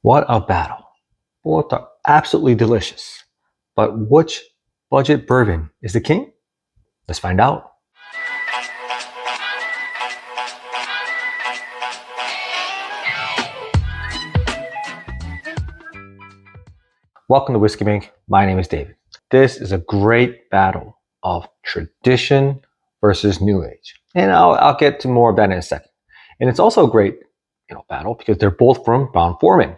What a battle. Both are absolutely delicious. But which budget bourbon is the king? Let's find out. Welcome to Whiskey Mink. My name is David. This is a great battle of tradition versus new age. And I'll get to more of that in a second. And it's also a great battle because they're both from Brown-Forman.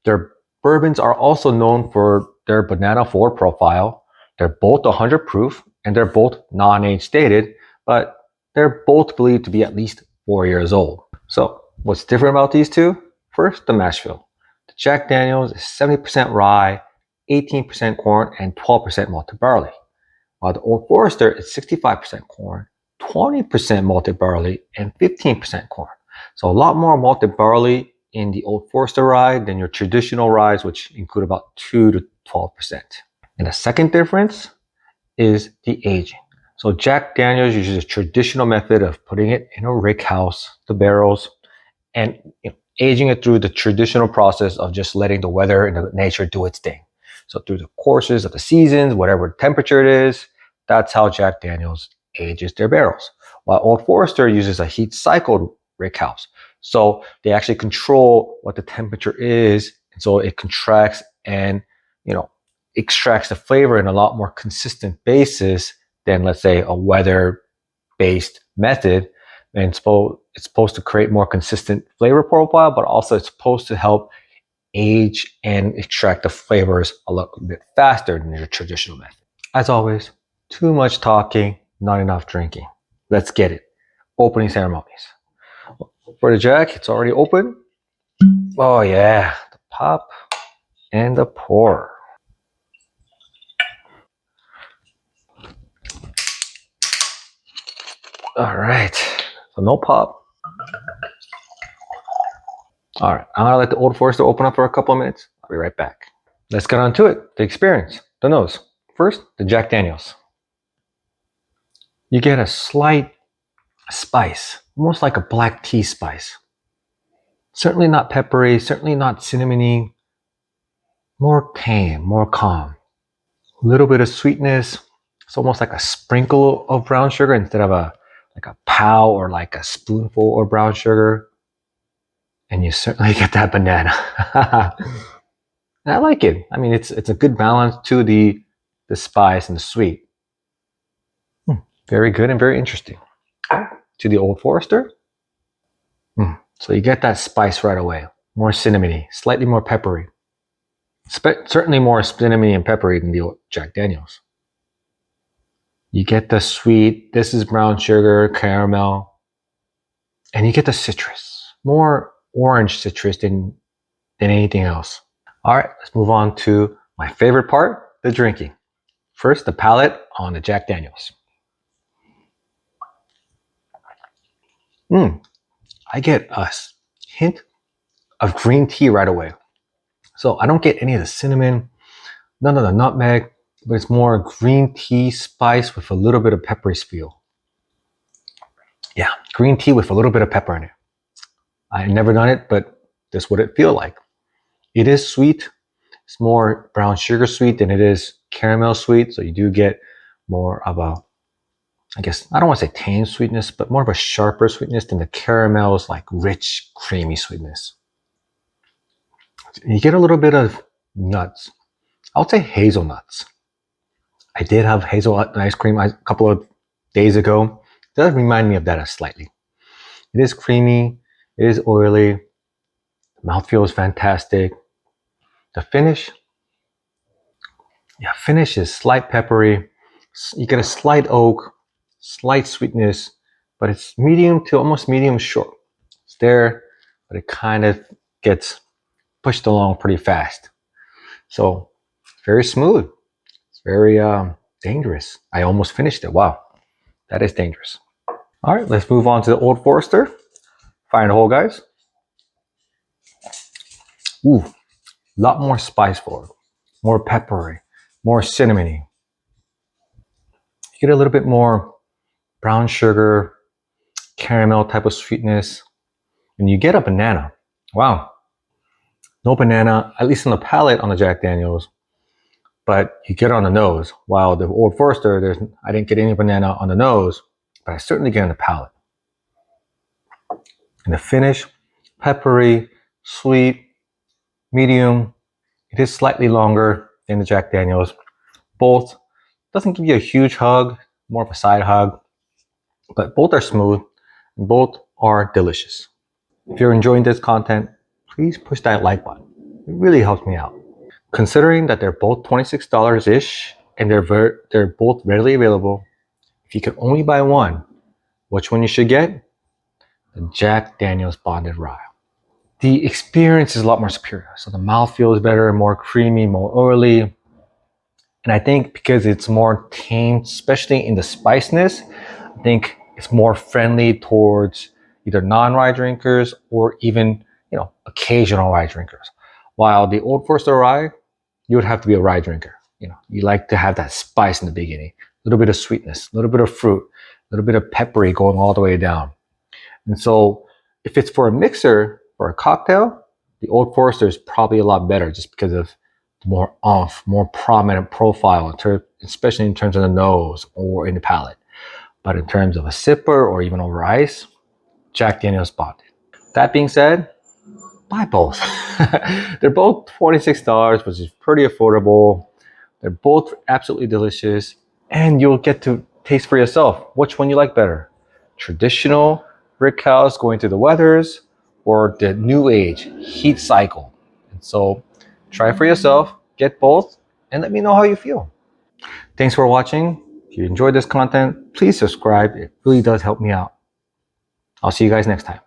Their bourbons are also known for their banana forward profile. They're both 100 proof and they're both non-age stated, but they're both believed to be at least 4 years old. So what's different about these two? First, the mash bill. The Jack Daniel's is 70% rye, 18% corn, and 12% malted barley. While the Old Forester is 65% corn, 20% malted barley, and 15% corn. So a lot more malted barley in the Old Forester rye than your traditional ryes, which include about 2 to 12%. And the second difference is the aging. So Jack Daniel's uses a traditional method of putting it in a rick house, the barrels, and aging it through the traditional process of just letting the weather and the nature do its thing. So through the courses of the seasons, whatever temperature it is, that's how Jack Daniel's ages their barrels. While Old Forester uses a heat cycled rick house. So they actually control what the temperature is. And so it contracts and, extracts the flavor in a lot more consistent basis than, let's say, a weather-based method. And it's supposed to create more consistent flavor profile, but also it's supposed to help age and extract the flavors a little bit faster than your traditional method. As always, too much talking, not enough drinking. Let's get it. Opening ceremonies. For the Jack, it's already open. Oh yeah, the pop and the pour. All right, so no pop. All right, I'm gonna let the Old Forester open up for a couple of minutes. I'll be right back. Let's get on to it. The experience, the nose. First, the Jack Daniel's. You get a slight spice, almost like a black tea spice. Certainly not peppery, certainly not cinnamony. More tame, more calm. A little bit of sweetness. It's almost like a sprinkle of brown sugar instead of a pow or like a spoonful of brown sugar. And you certainly get that banana. And I like it. I mean, it's a good balance to the spice and the sweet. Very good and very interesting. To the Old Forester. So you get that spice right away. More cinnamony, slightly more peppery. Certainly more cinnamony and peppery than the Jack Daniel's. You get the sweet, this is brown sugar, caramel, and you get the citrus. More orange citrus than anything else. All right, let's move on to my favorite part, the drinking. First, the palate on the Jack Daniel's. I get a hint of green tea right away. So I don't get any of the cinnamon, none of the nutmeg, but it's more green tea spice with a little bit of peppery feel. Yeah, green tea with a little bit of pepper in it. I've never done it, but this is what it feels like. It is sweet. It's more brown sugar sweet than it is caramel sweet. So you do get more of a, I guess, I don't want to say tame sweetness, but more of a sharper sweetness than the caramel's like rich, creamy sweetness. You get a little bit of nuts. I would say hazelnuts. I did have hazelnut ice cream a couple of days ago. It does remind me of that slightly. It is creamy. It is oily. The mouthfeel is fantastic. The finish is slight peppery. You get a slight oak, slight sweetness, but it's medium to almost medium short. It's there, but it kind of gets pushed along pretty fast. So very smooth. It's very dangerous. I almost finished it. Wow, that is dangerous. All right, let's move on to the Old Forester. Fire in the hole, guys. Ooh, a lot more spice for it. More peppery, more cinnamony. You get a little bit more brown sugar, caramel type of sweetness, and you get a banana. Wow. No banana, at least on the palate on the Jack Daniels, but you get it on the nose. While the Old Forester, I didn't get any banana on the nose, but I certainly get on the palate. And the finish, peppery, sweet, medium. It is slightly longer than the Jack Daniels. Both doesn't give you a huge hug, more of a side hug, but both are smooth and both are delicious. If you're enjoying this content, please push that like button. It really helps me out. Considering that they're both $26-ish and they're both readily available, if you could only buy one, which one you should get? The Jack Daniel's Bonded Rye. The experience is a lot more superior. So the mouth feels better, more creamy, more oily. And I think because it's more tame, especially in the spiciness, I think it's more friendly towards either non-rye drinkers or even, occasional rye drinkers. While the Old Forester Rye, you would have to be a rye drinker. You like to have that spice in the beginning, a little bit of sweetness, a little bit of fruit, a little bit of peppery going all the way down. And so if it's for a mixer, for a cocktail, the Old Forester is probably a lot better just because of the more oomph, more prominent profile, especially in terms of the nose or in the palate. But in terms of a sipper or even over ice, Jack Daniel's Bonded. That being said, buy both. They're both $26, which is pretty affordable. They're both absolutely delicious, and you'll get to taste for yourself which one you like better. Traditional brick house going through the weathers, or the new age heat cycle. And so try for yourself, get both, and let me know how you feel. Thanks for watching. If you enjoyed this content, please subscribe. It really does help me out. I'll see you guys next time.